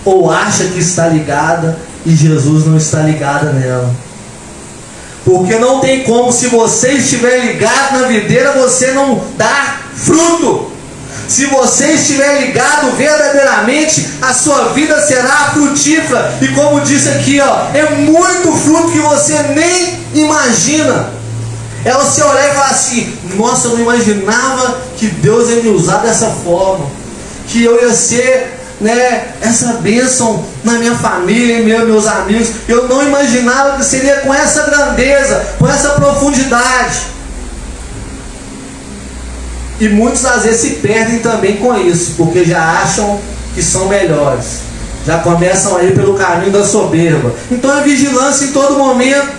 ou acha que está ligada e Jesus não está ligado nela. Porque não tem como, se você estiver ligado na videira, você não dá fruto. Se você estiver ligado verdadeiramente, a sua vida será frutífera. E como disse aqui, ó, é muito fruto que você nem imagina. Ela se olhar e falar assim: nossa, eu não imaginava que Deus ia me usar dessa forma, que eu ia ser, essa bênção na minha família, meus amigos. Eu não imaginava que seria com essa grandeza, com essa profundidade. E muitos às vezes se perdem também com isso, porque já acham que são melhores, já começam a ir pelo caminho da soberba. Então é vigilância em todo momento,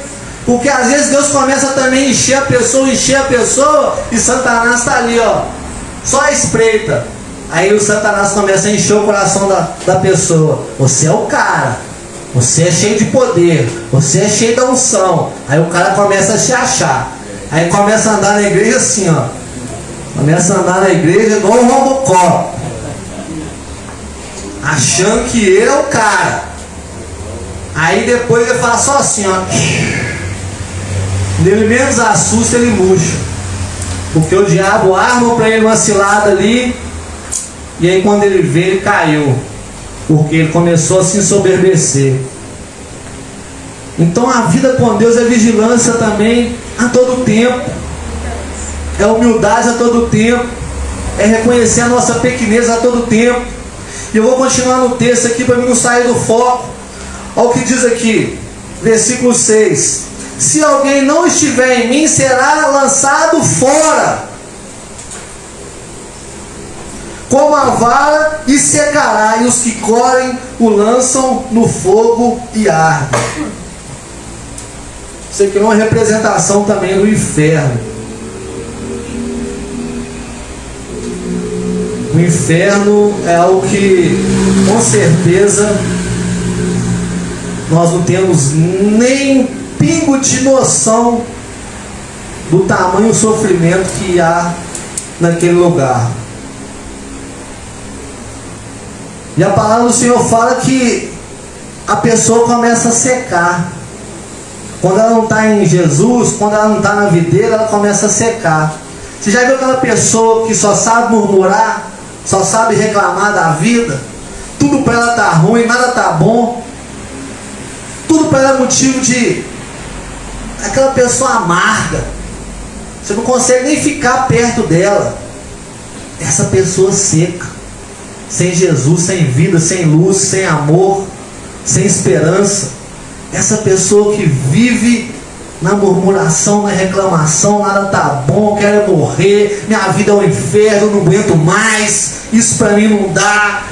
porque às vezes Deus começa também a encher a pessoa, e Satanás está ali, ó, só a espreita. Aí o Satanás começa a encher o coração da pessoa: você é o cara, você é cheio de poder, você é cheio da unção. Aí o cara começa a se achar, aí começa a andar na igreja assim, ó, começa a andar na igreja igual um Robocop, achando que ele é o cara. Aí depois ele fala só assim, ó, ele menos assusta, ele murcha, porque o diabo arma para ele uma cilada ali. E aí quando ele vê, ele caiu, porque ele começou a se ensoberbecer. Então a vida com Deus é vigilância também a todo tempo, é humildade a todo tempo, é reconhecer a nossa pequenez a todo tempo. E eu vou continuar no texto aqui para mim não sair do foco. Olha o que diz aqui, versículo 6: se alguém não estiver em mim, será lançado fora como a vara, e secará, e os que correm o lançam no fogo e ardem. Isso aqui é uma representação também do inferno. O inferno é algo que, com certeza, nós não temos nem pingo de noção do tamanho sofrimento que há naquele lugar. E a palavra do Senhor fala que a pessoa começa a secar. Quando ela não está em Jesus, quando ela não está na videira, ela começa a secar. Você já viu aquela pessoa que só sabe murmurar, só sabe reclamar da vida? Tudo para ela está ruim, nada está bom. Tudo para ela é motivo de... aquela pessoa amarga. Você não consegue nem ficar perto dela. Essa pessoa seca, sem Jesus, sem vida, sem luz, sem amor, sem esperança. Essa pessoa que vive na murmuração, na reclamação, nada tá bom, quero morrer, minha vida é um inferno, não aguento mais, isso para mim não dá,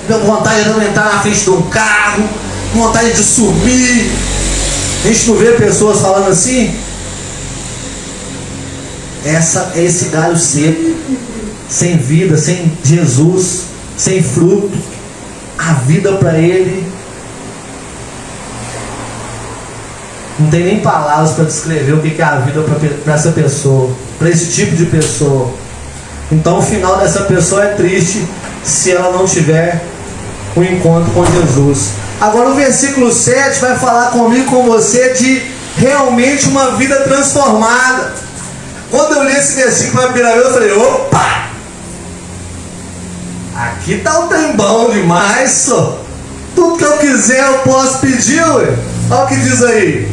deu vontade de não entrar na frente de um carro, vontade de sumir. A gente não vê pessoas falando assim? É esse galho seco, sem vida, sem Jesus, sem fruto. A vida para ele não tem nem palavras para descrever o que é a vida para essa pessoa, para esse tipo de pessoa. Então o final dessa pessoa é triste se ela não tiver um encontro com Jesus. Agora o versículo 7 vai falar comigo, com você, de realmente uma vida transformada. Quando eu li esse versículo na primeira vez, eu falei, opa! Aqui tá um trem bom demais, só. Tudo que eu quiser eu posso pedir, ué. Olha o que diz aí.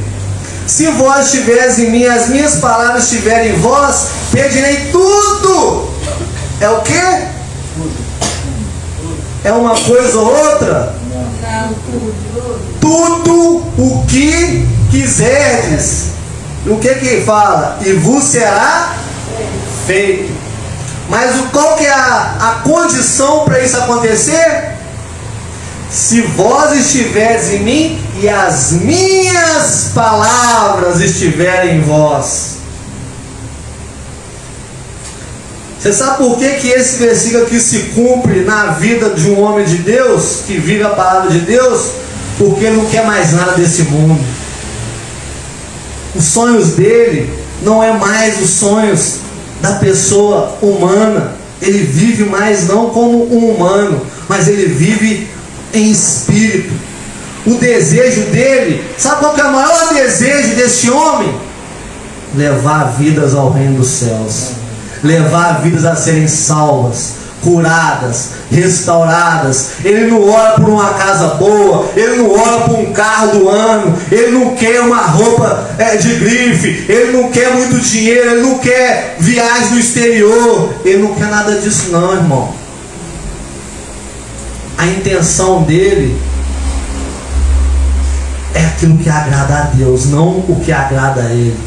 Se vós estiveres em mim, as minhas palavras estiverem em vós, pedirei tudo. É o quê? É uma coisa ou outra? Não, tudo. Tudo o que quiserdes. O que fala? E vos será feito. Mas qual que é a condição para isso acontecer? Se vós estiveres em mim e as minhas palavras estiverem em vós. Você sabe por que esse versículo aqui se cumpre na vida de um homem de Deus, que vive a palavra de Deus? Porque ele não quer mais nada desse mundo. Os sonhos dele não é mais os sonhos da pessoa humana. Ele vive mais não como um humano, mas ele vive em espírito. O desejo dele, sabe qual que é o maior desejo desse homem? Levar vidas ao reino dos céus, levar vidas a serem salvas, curadas, restauradas. Ele não ora por uma casa boa, ele não ora por um carro do ano, ele não quer uma roupa de grife, ele não quer muito dinheiro, ele não quer viagem no exterior, ele não quer nada disso não, irmão. A intenção dele é aquilo que agrada a Deus, não o que agrada a ele.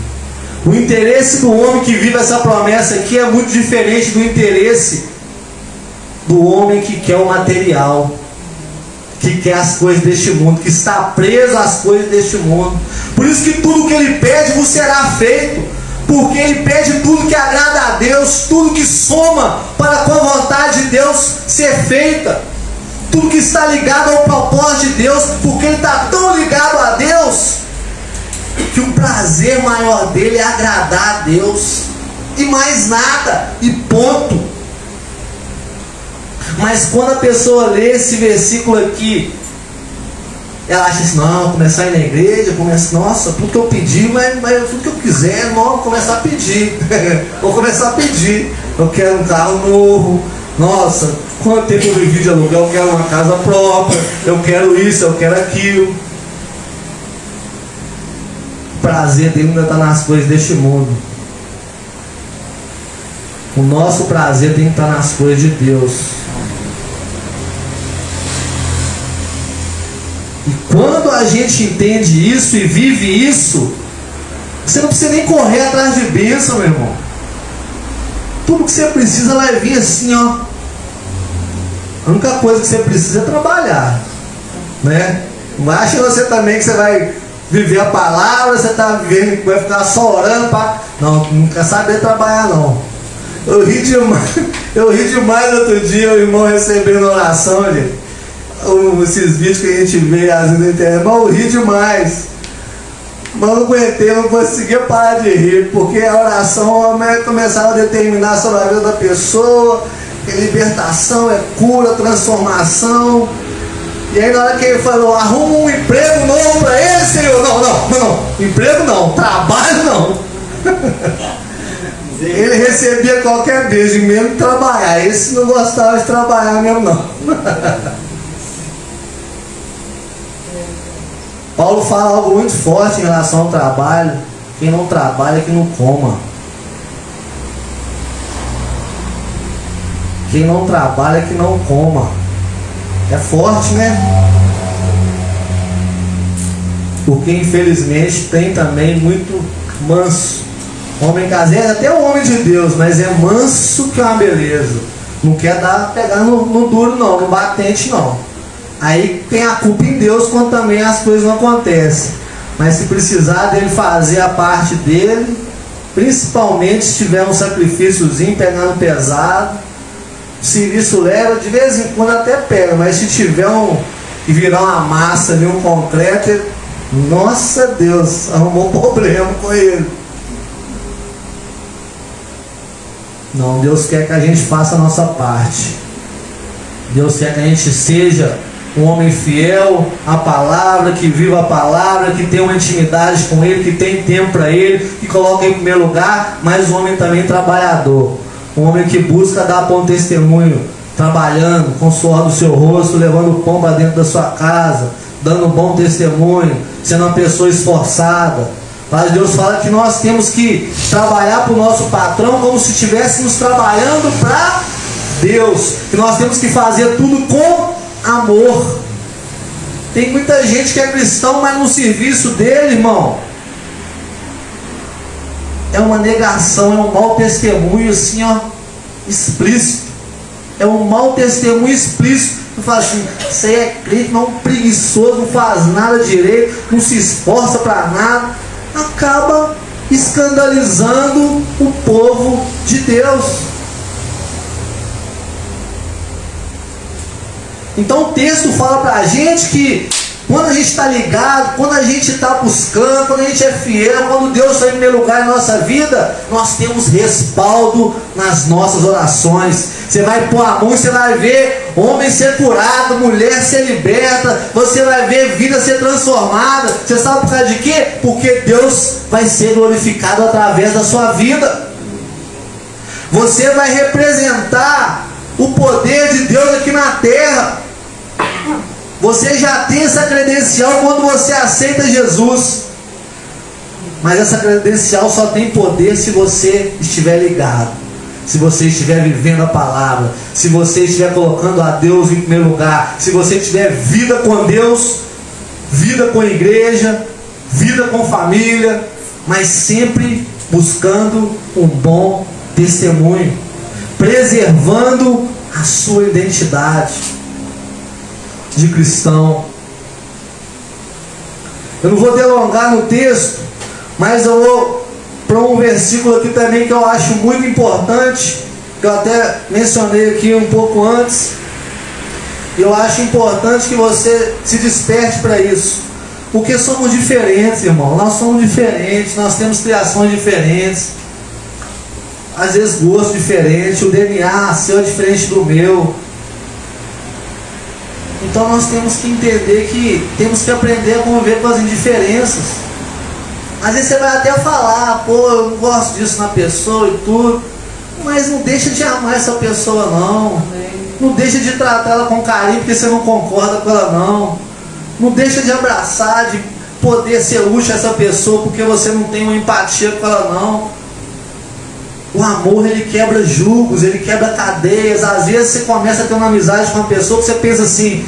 O interesse do homem que vive essa promessa aqui é muito diferente do interesse do homem que quer o material, que quer as coisas deste mundo, que está preso às coisas deste mundo. Por isso que tudo que ele pede vos será feito, porque ele pede tudo que agrada a Deus, tudo que soma para com a vontade de Deus ser feita, tudo que está ligado ao propósito de Deus, porque ele está tão ligado a Deus que o prazer maior dele é agradar a Deus e mais nada, e ponto. Mas quando a pessoa lê esse versículo aqui, ela acha assim, não, vou começar a ir na igreja, nossa, tudo que eu pedi, mas tudo que eu quiser, não, vou começar a pedir. Vou começar a pedir. Eu quero um carro novo. Nossa, quanto tempo eu vivi de aluguel, eu quero uma casa própria, eu quero isso, eu quero aquilo. O prazer dele ainda está nas coisas deste mundo. O nosso prazer tem que estar nas coisas de Deus. E quando a gente entende isso e vive isso, você não precisa nem correr atrás de bênção, meu irmão. Tudo que você precisa vai vir assim, ó. A única coisa que você precisa é trabalhar, né? Não acha você também que você vai viver a palavra, você tá vivendo, vai ficar só orando para... Não quer saber trabalhar não. Eu ri demais outro dia, o irmão recebendo oração, gente. Esses vídeos que a gente vê às vezes na internet, mas eu ri demais. Mas eu não aguentei, não conseguia parar de rir, porque a oração começava a determinar sobre a vida da pessoa, que libertação, é cura, transformação. E aí na hora que ele falou, arruma um emprego novo para ele, Senhor. Não, emprego não, trabalho não. Ele recebia qualquer beijo, mesmo trabalhar. Esse não gostava de trabalhar mesmo não. Paulo fala algo muito forte em relação ao trabalho. Quem não trabalha, que não coma. Quem não trabalha, que não coma. É forte, né? Porque infelizmente tem também muito manso. Homem caseiro, até o homem de Deus, mas é manso que é uma beleza. Não quer pegar no duro não, no batente não. Aí tem a culpa em Deus quando também as coisas não acontecem. Mas se precisar dele fazer a parte dele, principalmente se tiver um sacrifíciozinho, pegando pesado, o serviço leva, de vez em quando até pega, mas se tiver que virar uma massa ali, um concreto, nossa Deus, arrumou um problema com ele. Não, Deus quer que a gente faça a nossa parte. Deus quer que a gente seja um homem fiel à palavra, que viva a palavra, que tenha uma intimidade com Ele, que tem tempo para Ele, que coloque em primeiro lugar, mas um homem também trabalhador. Um homem que busca dar bom testemunho, trabalhando, com o suor do seu rosto, levando pão para dentro da sua casa, dando bom testemunho, sendo uma pessoa esforçada. Mas Deus fala que nós temos que trabalhar para o nosso patrão como se estivéssemos trabalhando para Deus. Que nós temos que fazer tudo com amor. Tem muita gente que é cristão, mas no serviço dele, irmão, é uma negação, é um mau testemunho assim, ó, explícito. É um mau testemunho explícito. Tu fala assim, você é crente, mas é um preguiçoso, não faz nada direito, não se esforça para nada. Acaba escandalizando o povo de Deus. Então o texto fala para a gente que quando a gente está ligado, quando a gente está buscando, quando a gente é fiel, quando Deus está em primeiro lugar na nossa vida, nós temos respaldo nas nossas orações. Você vai pôr a mão e você vai ver homem ser curado, mulher ser liberta, você vai ver vida ser transformada. Você sabe por causa de quê? Porque Deus vai ser glorificado através da sua vida. Você vai representar o poder de Deus aqui na terra. Você já tem essa credencial quando você aceita Jesus. Mas essa credencial só tem poder se você estiver ligado, se você estiver vivendo a palavra, se você estiver colocando a Deus em primeiro lugar, se você tiver vida com Deus, vida com a igreja, vida com família, mas sempre buscando um bom testemunho, preservando a sua identidade de cristão. Eu não vou delongar no texto, mas eu vou para um versículo aqui também que eu acho muito importante, que eu até mencionei aqui um pouco antes. Eu acho importante que você se desperte para isso, porque somos diferentes, irmão. Nós somos diferentes, nós temos criações diferentes, às vezes gosto diferente, o DNA seu é diferente do meu. Então nós temos que entender que temos que aprender a conviver com as indiferenças. Às vezes você vai até falar, pô, eu não gosto disso na pessoa e tudo, mas não deixa de amar essa pessoa não. Não deixa de tratar ela com carinho porque você não concorda com ela não. Não deixa de abraçar, de poder ser útil a essa pessoa porque você não tem uma empatia com ela não. O amor, ele quebra julgos, ele quebra cadeias. Às vezes você começa a ter uma amizade com uma pessoa que você pensa assim,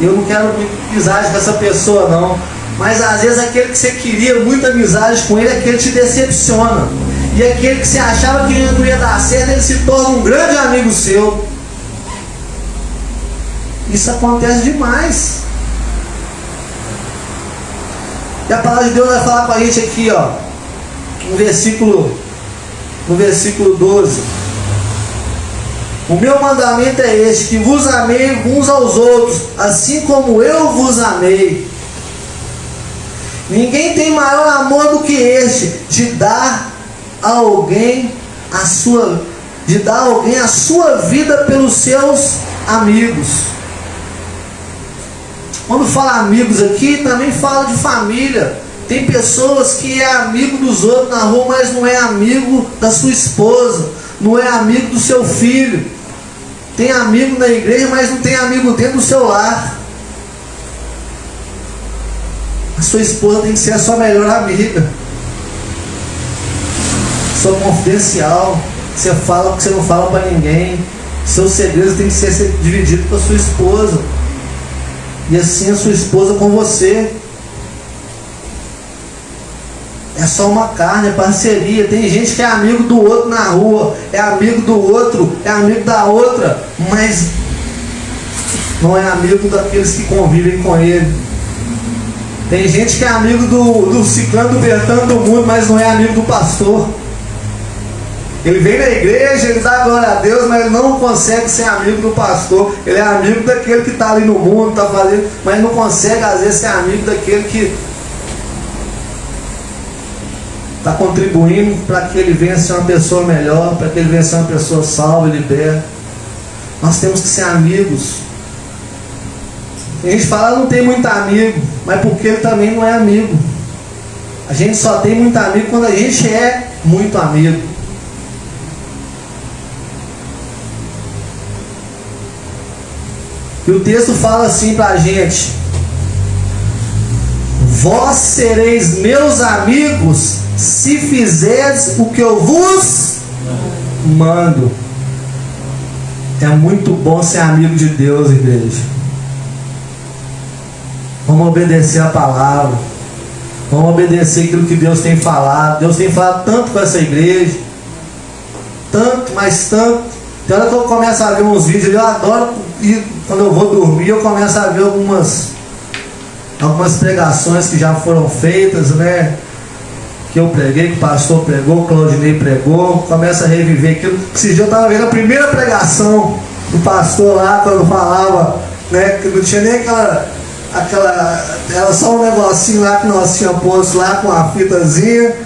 eu não quero amizade com essa pessoa não. Mas às vezes aquele que você queria muita amizade com ele, aquele te decepciona. E aquele que você achava que não ia dar certo, ele se torna um grande amigo seu. Isso acontece demais. E a palavra de Deus vai falar com a gente aqui, ó, no versículo 12. O meu mandamento é este, que vos amei uns aos outros, assim como eu vos amei. Ninguém tem maior amor do que este, de dar a alguém a sua vida pelos seus amigos. Quando fala amigos aqui, também fala de família. Tem pessoas que é amigo dos outros na rua, mas não é amigo da sua esposa, não é amigo do seu filho. Tem amigo na igreja, mas não tem amigo dentro do seu lar. A sua esposa tem que ser a sua melhor amiga, sua confidencial. Você fala o que você não fala para ninguém. Seus segredos têm que ser divididos com a sua esposa, e assim a sua esposa com você. É só uma carne, é parceria. Tem gente que é amigo do outro na rua, é amigo do outro, é amigo da outra, mas não é amigo daqueles que convivem com ele. Tem gente que é amigo do ciclano, do Bertano, do mundo, mas não é amigo do pastor. Ele vem na igreja, ele dá glória a Deus, mas ele não consegue ser amigo do pastor. Ele é amigo daquele que está ali no mundo, está fazendo, mas não consegue às vezes ser amigo daquele que está contribuindo para que ele venha ser uma pessoa melhor, para que ele venha ser uma pessoa salva e liberta. Nós temos que ser amigos. A gente fala, não tem muito amigo, mas porque ele também não é amigo. A gente só tem muito amigo quando a gente é muito amigo. E o texto fala assim para a gente: vós sereis meus amigos se fizerdes o que eu vos mando. É muito bom ser amigo de Deus, igreja. Vamos obedecer a palavra. Vamos obedecer aquilo que Deus tem falado. Deus tem falado tanto com essa igreja. Tanto, mas tanto. Tem hora que eu começo a ver uns vídeos, eu adoro, e quando eu vou dormir eu começo a ver algumas pregações que já foram feitas, né? Que eu preguei, que o pastor pregou, que o Claudinei pregou, começa a reviver aquilo. Esse dia eu estava vendo a primeira pregação do pastor lá, quando falava, né, que não tinha nem aquela, era só um negocinho lá que nós tínhamos posto lá com a fitazinha,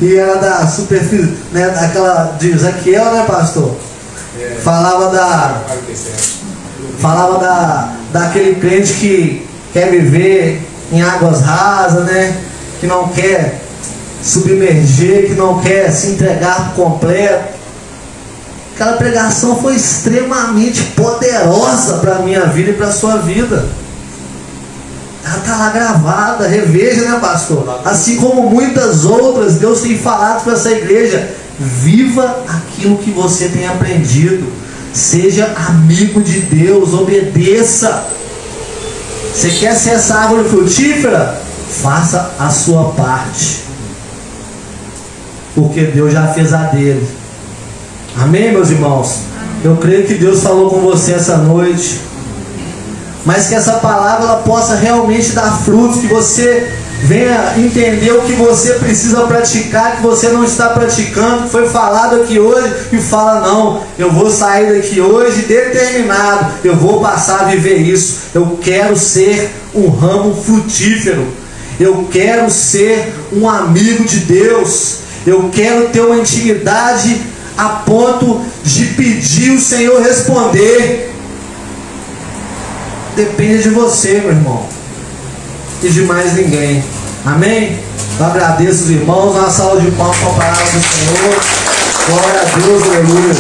e era da superfície, né, daquela de Ezequiel, né, pastor? Falava daquele crente que quer viver em águas rasas, né? Que não quer submerger, que não quer se entregar por completo. Aquela pregação foi extremamente poderosa para a minha vida e para a sua vida. Ela está lá gravada, reveja, né, pastor? Assim como muitas outras, Deus tem falado para essa igreja: viva aquilo que você tem aprendido, seja amigo de Deus, obedeça. Você quer ser essa árvore frutífera? Faça a sua parte, porque Deus já fez a dele. Amém, meus irmãos? Eu creio que Deus falou com você essa noite, mas que essa palavra ela possa realmente dar frutos, que você venha entender o que você precisa praticar, que você não está praticando, que foi falado aqui hoje, e fala: não, eu vou sair daqui hoje determinado, eu vou passar a viver isso. Eu quero ser um ramo frutífero, eu quero ser um amigo de Deus, eu quero ter uma intimidade a ponto de pedir o Senhor responder. Depende de você, meu irmão, e de mais ninguém. Amém? Eu agradeço os irmãos. Uma salva de palmas para a palavra do Senhor. Glória a Deus, aleluia.